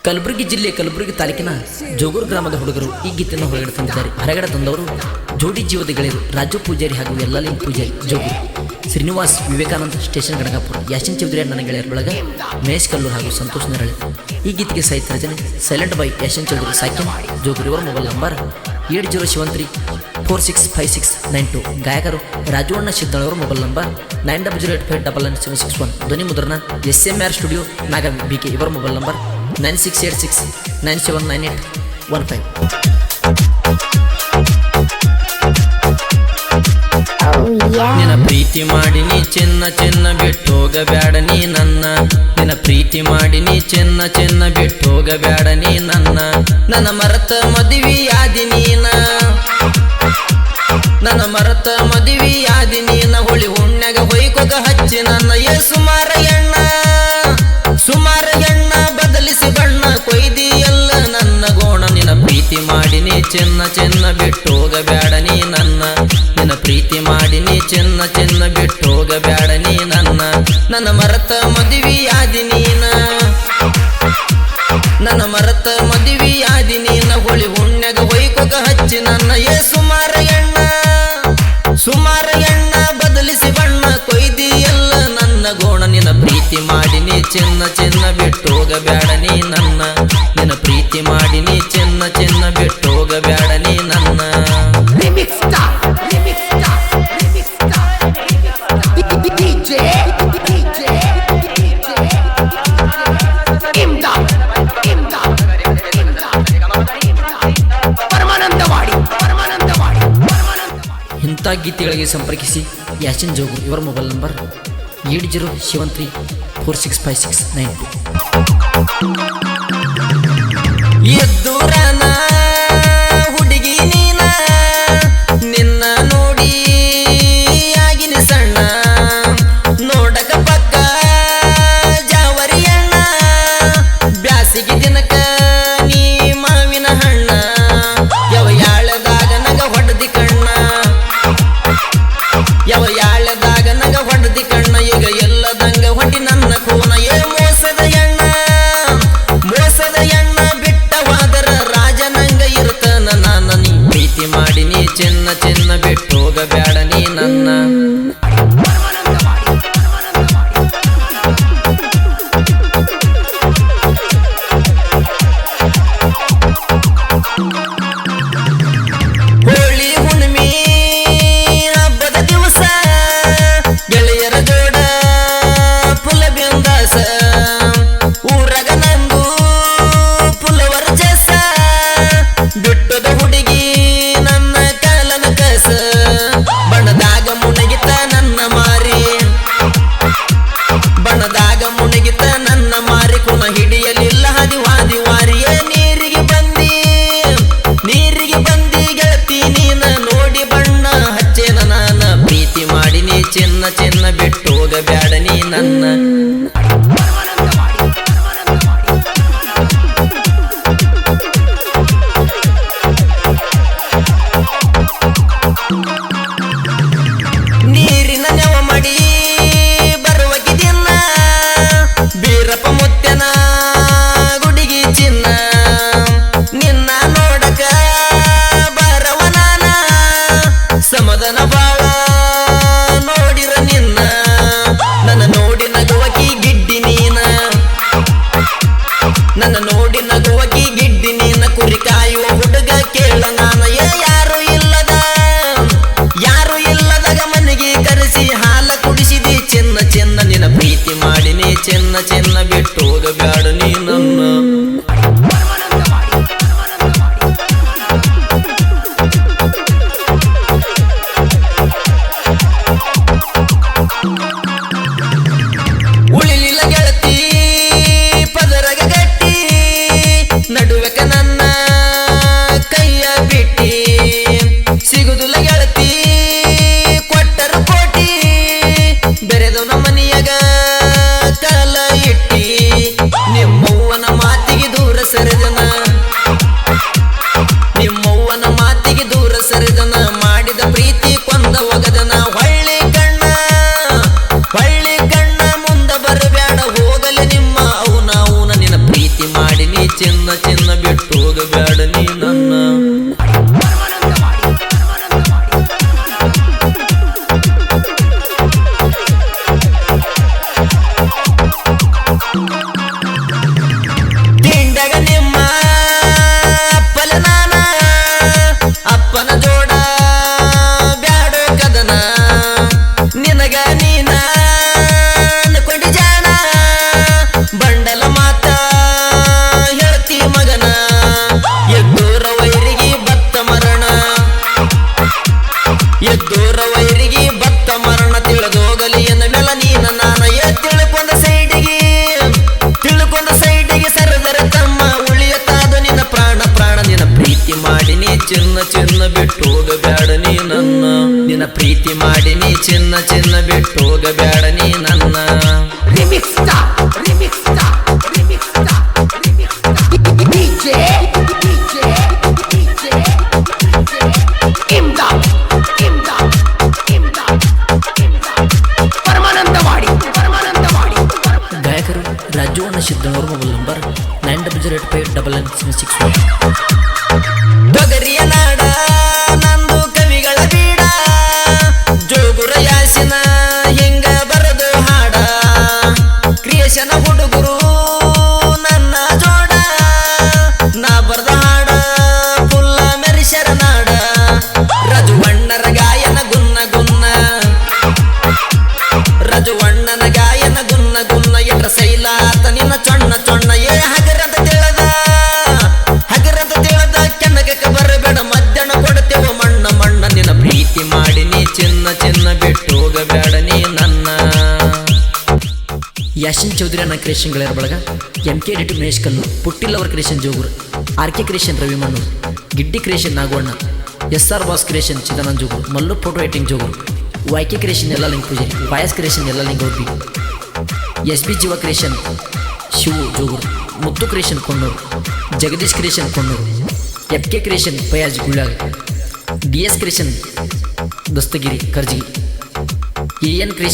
ಕಲಬುರಗಿ ಜಿಲ್ಲೆ ಕಲಬುರಗಿ ತಾಲೂಕಿನ ಜೋಗೂರು ಗ್ರಾಮದ ಹುಡುಗರು ಈ ಗೀತೆಯನ್ನು ಹೊರಗಡೆ ತಂದಿದ್ದಾರೆ. ಹೊರಗಡೆ ತಂದವರು ಜೋಡಿ ಜೀವದ ಗೆಳೆಯರು ರಾಜು ಪೂಜಾರಿ ಹಾಗೂ ಯಲ್ಲಾಲಿಂಗ್ ಪೂಜಾರಿ ಜೋಗೂರು, ಶ್ರೀನಿವಾಸ್ ವಿವೇಕಾನಂದ ಸ್ಟೇಷನ್ ಗಣಗಾಪುರ, ಯಾಶನ್ ಚೌಧರಿ ನನ್ನ ಗೆಳೆಯರೊಳಗ ಮಹೇಶ್ ಕಲ್ಲೂರು ಹಾಗೂ ಸಂತೋಷ್ ನರಳೆ. ಈ ಗೀತೆಗೆ ಸಾಹಿತ್ಯ ರಚನೆ ಸೈಲೆಂಟ್ ಬೈ ಯಾಶನ್ ಚೌಧರಿ ಸಾಕಿನ್ ಜೋಗೂರು. ಇವರ ಮೊಬೈಲ್ ನಂಬರ್ 8073465692. ಗಾಯಕರು ರಾಜವಣ್ಣ ಸಿದ್ದಳವರ ಮೊಬೈಲ್ ನಂಬರ್ 9008599761. ಧ್ವನಿ ಮುದ್ರಣ SMR ಸ್ಟುಡಿಯೋ ನಾಗ BK. ಇವರ ಮೊಬೈಲ್ ನಂಬರ್ 9686979815. ನಿನ್ನ ಪ್ರೀತಿ ಮಾಡಿನಿ ಚಿನ್ನ ಚಿನ್ನ ಬಿಟ್ಟೋಗಬ್ಯಾಡ ನೀ ನನ್ನ. ನಿನ್ನ ಪ್ರೀತಿ ಮಾಡಿನಿ ಚಿನ್ನ ಚಿನ್ನ ಬಿಟ್ಟೋಗಬ್ಯಾಡ ನೀ ನನ್ನ. ನನ್ನ ಮರತ ಮದುವೆಯಾದಿ ನೀನ, ನನ್ನ ಮರತ ಮದುವೆಯಾದಿ ನೀನ. ಹೊಳಿ ಹುಣ್ಣ್ಯಾಗ ಹೊಯ್ಕೊಗ ಹಚ್ಚಿ ನನ್ನ ಸುಮಾರ ಎಣ್ಣ, ಸುಮಾರ ಎಣ್ಣ ಬದಲಿಸಿ ಬಣ್ಣ ಕೊಯ್ದಿ ಎಲ್ಲ ನನ್ನ ಗೋಣ. ನಿನ್ನ ಪ್ರೀತಿ ಮಾಡಿನಿ ಚಿನ್ನ ಚಿನ್ನ ಬಿಟ್ಟೋಗಬ್ಯಾಡ ನೀ ನನ್ನ. ನಿನ್ನ ಪ್ರೀತಿ ಮಾಡಿನಿ ಚಿನ್ನ ಚಿನ್ನ ಬಿಟ್ಟೋಗಬ್ಯಾಡ ನೀ ನನ್ನ. ನನ್ನ ಮರತ ಮದುವೆಯಾದಿ ನೀನ, ನನ್ನ ಮರತ ಮದುವೆಯಾದಿ ನೀನ. ಹೊಳಿ ಹುಣ್ಣ್ಯಾಗ ಹೊಯ್ಕೊಗ ಹಚ್ಚಿ ನನ್ನ ಸುಮಾರ ಎಣ್ಣ, ಸುಮಾರ ಎಣ್ಣ ಬದಲಿಸಿ ಬಣ್ಣ ಕೊಯ್ದಿ ಎಲ್ಲ ನನ್ನ ಗೋಣ. ನಿನ್ನ ಪ್ರೀತಿ ಮಾಡಿನಿ ಚಿನ್ನ ಚಿನ್ನ ಬಿಟ್ಟೋಗಬ್ಯಾಡ ನೀ ನನ್ನ. ನಿನ್ನ ಪ್ರೀತಿ ಮಾಡಿನಿ ಚಿನ್ನ ಚಿನ್ನ ಬಿಟ್ಟೋಗಬ್ಯಾಡ ನೀ ನನ್ನ. ಇಂಥ ಗೀತೆಗಳಿಗೆ ಸಂಪರ್ಕಿಸಿ ಯಾಶನ್ ಜೋಗೂರು. ಇವರ ಮೊಬೈಲ್ ನಂಬರ್ 8073465692. ಎದ್ದೂರನ ಹುಡುಗಿ ನೀನ, ನಿನ್ನ ನೋಡಿ ಆಗಿನ ಸಣ್ಣ. ನೋಡಕ ಪಕ್ಕ ಜಾವರಿ ಅಣ್ಣ, ಬ್ಯಾಸಿಗೆ ದಿನಕ ನೀ ಮಾವಿನ ಹಣ್ಣ. ಯಾವ ಯಾಳದಾಗ ನಗ ಹೊಡೆದಿ ಕಣ್ಣ, ಯಾವ ಯಾಳದಾಗ ನಗ ಹೊಡೆದಿ ಕಣ್ಣ. ಈಗ ಎಲ್ಲದಂಗ ಹೊಡಿ ನನ್ನ ಕೋನ. ಮೋಸದ ಎಣ್ಣ, ಮೋಸದ ಎಣ್ಣ ಬಿಟ್ಟವಾದರ ರಾಜನಂಗ ಇರ್ತನ ನಾನ. ನೀ ಪ್ರೀತಿ ಮಾಡಿನಿ ಚಿನ್ನ ಚಿನ್ನ ಬಿಟ್ಟೋಗಬ್ಯಾಡ ನೀ ನನ್ನ. ಹೋಳಿ ಹುಣ್ಣಿಮೆ ಹಬ್ಬದ ದಿವಸ ಗೆಳೆಯರ ಜೋಡ ಪುಲ ಬೆಂದಾಸ. ಊರಗ ನಂದು ಪುಲವರ ಜಸ, ಬಿಟ್ಟದ ಹುಡುಗಿ ನನ್ನ ಕಾಲನ ಕಸ. ಬಣದಾಗ ಮುಣಗಿತ ನನ್ನ ಮಾರಿ, ಬಣದಾಗ ಮುಣಗಿತ ನನ್ನ ಮಾರಿ. ಕುಣ ಹಿಡಿಯಲಿಲ್ಲ ಹದಿವಾದಿ ವಾರಿಯೇ. ನೀರಿಗೆ ಬಂದಿ, ನೀರಿಗೆ ಬಂದಿ ಗೆಳತಿ ನೀನ. ನೋಡಿ ಬಣ್ಣ ಹಚ್ಚೇನ ನಾನ. ಪ್ರೀತಿ ಮಾಡಿನಿ ಚಿನ್ನ ಚಿನ್ನ ಬಿಟ್ಟೋಗಬ್ಯಾಡ ನೀ ನನ್ನ. ನೀರಿನ ನೆವ ಮಾಡಿ ಬರುವಗಿದಿನ್ನ, ಬೀರಪ್ಪ ಮುತ್ಯನ ಗುಡಿಗಿ ಚಿನ್ನ. ನಿನ್ನ ನೋಡಕ ಬರವ ನಾನ, ಸಮದನ ಬಾಳ ನೋಡಿರ ನಿನ್ನ. ನನ್ನ ನೋಡಿ ನಗುವಕಿ ಗಿಡ್ಡಿ ನೀನ, ನನ್ನ ನೋಡಿ ನಗುವಕಿ ಗಿಡ್ಡಿ ನೀನ. ಕುರಿ ಕಾಯುವ ಹುಡುಗ ಕೇಳ ನಾನ. ಯಾರು ಇಲ್ಲದ, ಯಾರು ಇಲ್ಲದಾಗ ಮನೆಗೆ ಕರೆಸಿ ಹಾಲ ಕುಡಿಸಿದಿ ಚಿನ್ನ ಚಿನ್ನ. ನಿನ್ನ ಪ್ರೀತಿ ಮಾಡಿನಿ ಚಿನ್ನ ಚಿನ್ನ ಬಿಟ್ಟೋಗಬ್ಯಾಡ ನೀ ನನ್ನ. ಉಳಿಲಿಲ್ಲ ಗೆಳತಿ ಪದರಗ ಗಟ್ಟಿ, ನಡುವೆಕ ನನ್ನ ಕೈಯ ಬಿಟ್ಟಿ. ಸಿಗುದಿಲ್ಲ ಗೆಳತಿ ಕೊಟ್ಟರು ಕೋಟಿ, ಬೆರೆದವನ ಮನೆಯಾಗ ಕಾಲ ಇಟ್ಟಿ. ನೀ ನೀ ನನ್ನ ನಿನ್ನ ಪ್ರೀತಿ ಮಾಡಿ ನೀ ಚಿನ್ನ ಚಿನ್ನ ಬಿಟ್ಟು ಹೋಗಬೇಡ ನೀ ನನ್ನ Remix star, remix star, remix star, remix star. DJ, DJ, DJ, Imdad, Imdad, Imdad, Imdad. Paramanandawadi, Paramanandawadi. ಗಾಯಕರು ರಾಜು ಅಣ್ಣ ಸಿದ್ದನವರು ಮೊಬೈಲ್ ನಂಬರ್ 90859976. ಬಗರಿಯ ನಾಡ ನಂದು ಕವಿಗಳ ಬೀಡ ಜೋಗುರ ಯಾಸಿನ ಹಿಂಗ ಬರದು ಹಾಡ ಕ್ರಿಯೇಷನ ಹುಡುಗರು ನನ್ನ ಜೋಡ ನಾ ಬರದ ಹಾಡ ಫುಲ್ಲ ಮೆರಿಶರ ನಾಡ ರಜುವಣ್ಣರ ಗಾಯನ ಗುನ್ನ ಗುನ್ನ ರಜುವಣ್ಣನ ಗಾಯನ ಗುನ್ನ ಗುನ್ನ ಎಟ್ರ ಸೈಲಾತ ನಿನ್ನ ಚೊಣ್ಣ ಚೊಣ್ಣ ಏ ಹಗರದ ತಿಳದ ಹಗರದ ತಿಳದ ಕೆಣಕಕ್ಕೆ ಬರಬೇಡ ಮಧ್ಯಾಹ್ನ ಕೊಡ್ತೇವ ಮಣ್ಣ ಮಣ್ಣ ನಿನ್ನ ಪ್ರೀತಿ ಮಾಡಿ ನೀ ಚಿನ್ನ ಚಿನ್ನ ಬಿಟ್ಟು ಹೋಗಬೇಡ ನೀ ನನ್ನ ಯಾಶಿನ್ ಚೌಧರಿ ಅನ್ನ ಕ್ರಿಯೇಷನ್ಗಳ ಬಳಗ MK ಡಿಟಿ ಮಹೇಶ್ ಕಲ್ಲು ಪುಟ್ಟಿಲ್ ಅವರ್ creation Joguru RK creation Ravi Mannuru Giddi creation Nagavanna SR boss creation Chidanand Joguru Mallu photo editing Joguru YK creation ಎಲ್ಲ ಲಿಂಕ್ ಪೂಜಾರಿ ವಾಯಸ್ ಕ್ರಿಯೇಷನ್ ಎಲ್ಲ ಲಿಂಕ್ ಹೋಗಿ SB Jeeva creation Shivu Joguru Muttu creation Konduru Jagadish creation Konduru FK creation Payaz Gullaga DS creation Dastagiri Karjigi EN creation